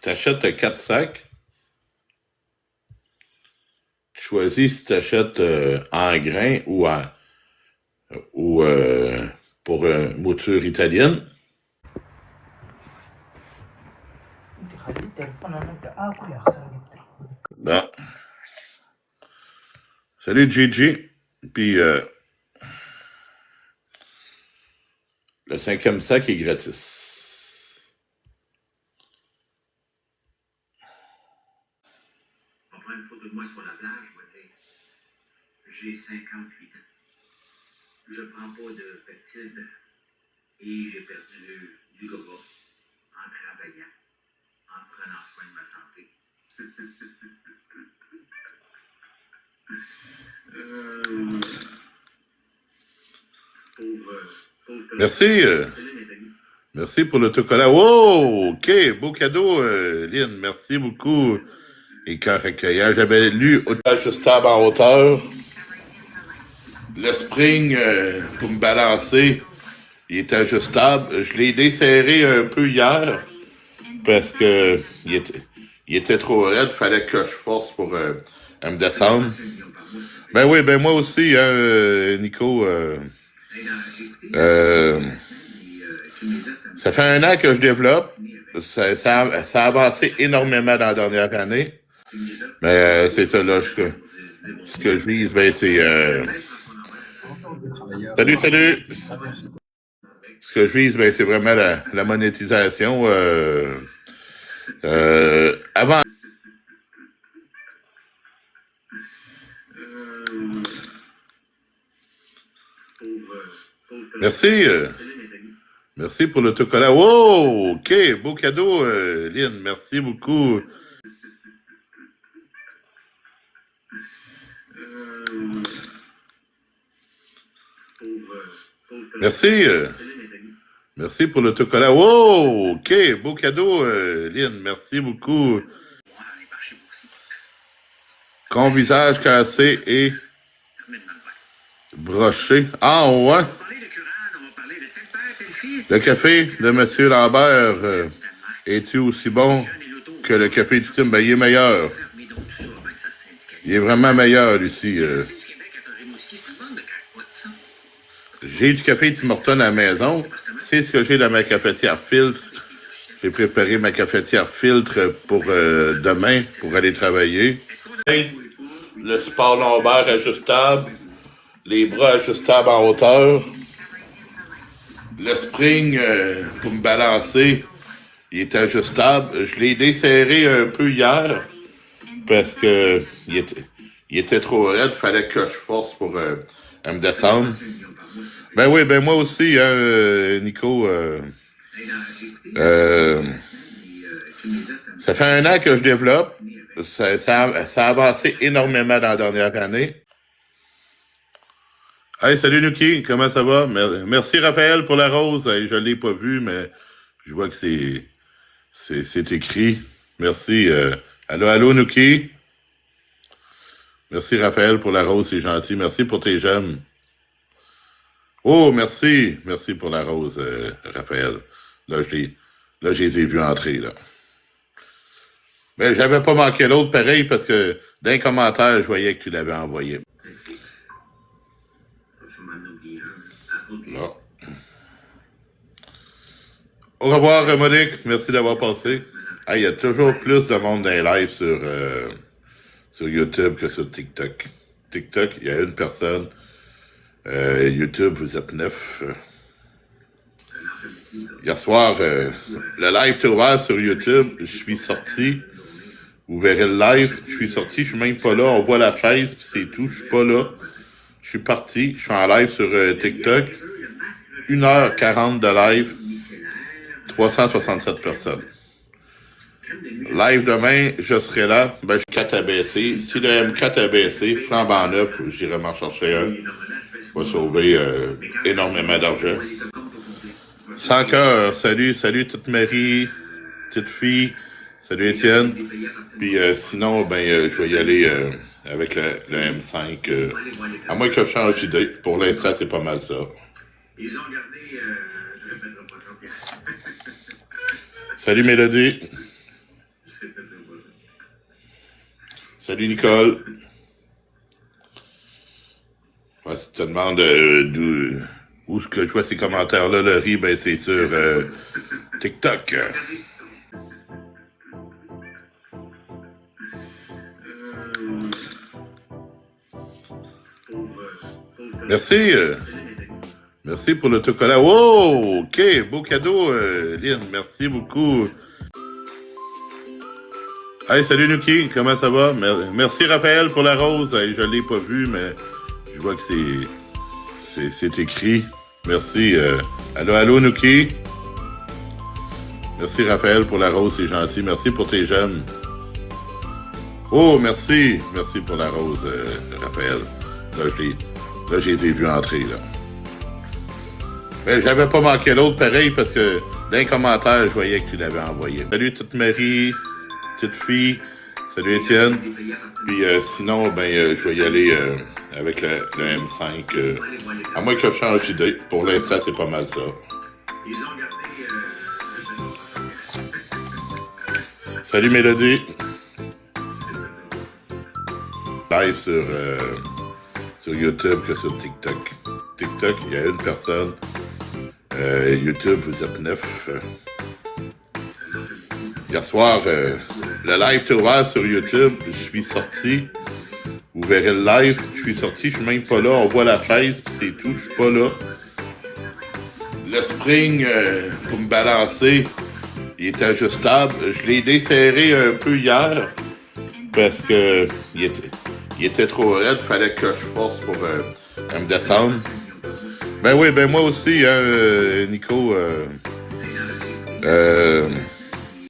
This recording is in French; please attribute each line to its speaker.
Speaker 1: Tu achètes 4 sacs, tu choisis si tu achètes en grains ou pour mouture italienne. Bon. Salut Gigi. Puis le 5e sac est gratis.
Speaker 2: On prend une photo de moi sur la plage, moi, j'ai 58 ans. Je prends pas de peptides et j'ai perdu du gras en travaillant, en prenant soin de ma santé.
Speaker 1: Merci. Merci pour l'autocollant. Wow! OK, beau cadeau, Lynn. Merci beaucoup. Et cœur accueillant. J'avais lu ajustable en hauteur. Le spring, pour me balancer, il est ajustable. Je l'ai desserré un peu hier parce que il était trop raide. Il fallait que je force pour me descendre. Ben oui, ben moi aussi, hein, Nico. Ça fait 1 an que je développe. Ça a avancé énormément dans la dernière année. Mais c'est ça, là, ce que je vise, ben c'est... Salut! Ce que je vise, ben c'est vraiment la monétisation. Avant... Merci. Merci pour l'autocollant. Wow! OK, beau cadeau, Lynn. Merci beaucoup. Merci. Merci pour l'autocollant. Wow! OK, beau cadeau, Lynn. Merci beaucoup. Con visage cassé et broché. Ah, ouais. Le café de M. Lambert est-il aussi bon que le café du Tim? Ben, il est meilleur. Il est vraiment meilleur, ici. J'ai du café Tim Hortons à la maison. C'est ce que j'ai dans ma cafetière filtre. J'ai préparé ma cafetière filtre pour demain, pour aller travailler. Le support lombaire ajustable. Les bras ajustables en hauteur. Le spring, pour me balancer, il est ajustable. Je l'ai desserré un peu hier parce que il était trop raide. Il fallait que je force pour me descendre. Ben oui, ben moi aussi, hein, Nico. Ça fait 1 an que je développe. Ça a avancé énormément dans la dernière année. Hey, salut Nuki, comment ça va? Merci Raphaël pour la rose. Hey, je ne l'ai pas vu, mais je vois que c'est écrit. Merci. Allô Nuki? Merci Raphaël pour la rose, c'est gentil. Merci pour tes j'aime. Oh, merci. Merci pour la rose, Raphaël. Là, je les ai vus entrer, là. Mais j'avais pas manqué l'autre pareil parce que d'un commentaire, je voyais que tu l'avais envoyé. Là. Au revoir, Monique. Merci d'avoir passé. Il y a toujours plus de monde dans les lives sur YouTube que sur TikTok. TikTok, il y a 1 personne. YouTube, vous êtes 9. Hier soir, le live était ouvert sur YouTube. Je suis sorti. Vous verrez le live. Je suis sorti, je suis même pas là. On voit la chaise, puis c'est tout. Je suis pas là. Je suis parti. Je suis en live sur TikTok. 1h40 de live. 367 personnes. Live demain, je serai là. Ben, je 4 à baisser. Si le M4 a baissé, flambant neuf, j'irai m'en chercher un. Je vais sauver énormément d'argent. Sans cœur, salut toute Marie, petite fille. Salut Étienne. Puis sinon, ben, je vais y aller avec le M5. À moins que je change d'idée. Pour l'instant, c'est pas mal ça. Salut Mélodie. Salut Nicole. Ouais, si tu te demandes où est-ce que je vois ces commentaires-là, Laurie, ben c'est sur TikTok. Merci. Merci pour l'autocollant. Wow! OK, beau cadeau, Lynn. Merci beaucoup. Hey, salut Nuki, comment ça va? Merci Raphaël pour la rose. Hey, je l'ai pas vu, mais je vois que c'est écrit. Merci. Allô, Nuki? Merci Raphaël pour la rose, c'est gentil. Merci pour tes j'aime. Oh, merci. Merci pour la rose, Raphaël. Là, je les ai vus entrer, là. Ben, j'avais pas manqué l'autre pareil parce que dans les commentaires, je voyais que tu l'avais envoyé. Salut, petite Marie, petite fille. Salut, Étienne. Puis sinon, ben, je vais y aller avec le M5. À moins que je change d'idée. Pour l'instant, c'est pas mal ça. Salut, Mélodie. Live sur YouTube que sur TikTok. TikTok, il y a une personne. YouTube, vous êtes 9. Hier soir, le live est ouvert sur YouTube. Je suis sorti. Vous verrez le live. Je suis sorti, je suis même pas là. On voit la chaise, puis c'est tout. Je suis pas là. Le spring, pour me balancer, il est ajustable. Je l'ai desserré un peu hier parce que il était trop raide. Il fallait que je force pour me descendre. Ben oui, ben moi aussi, hein, Nico.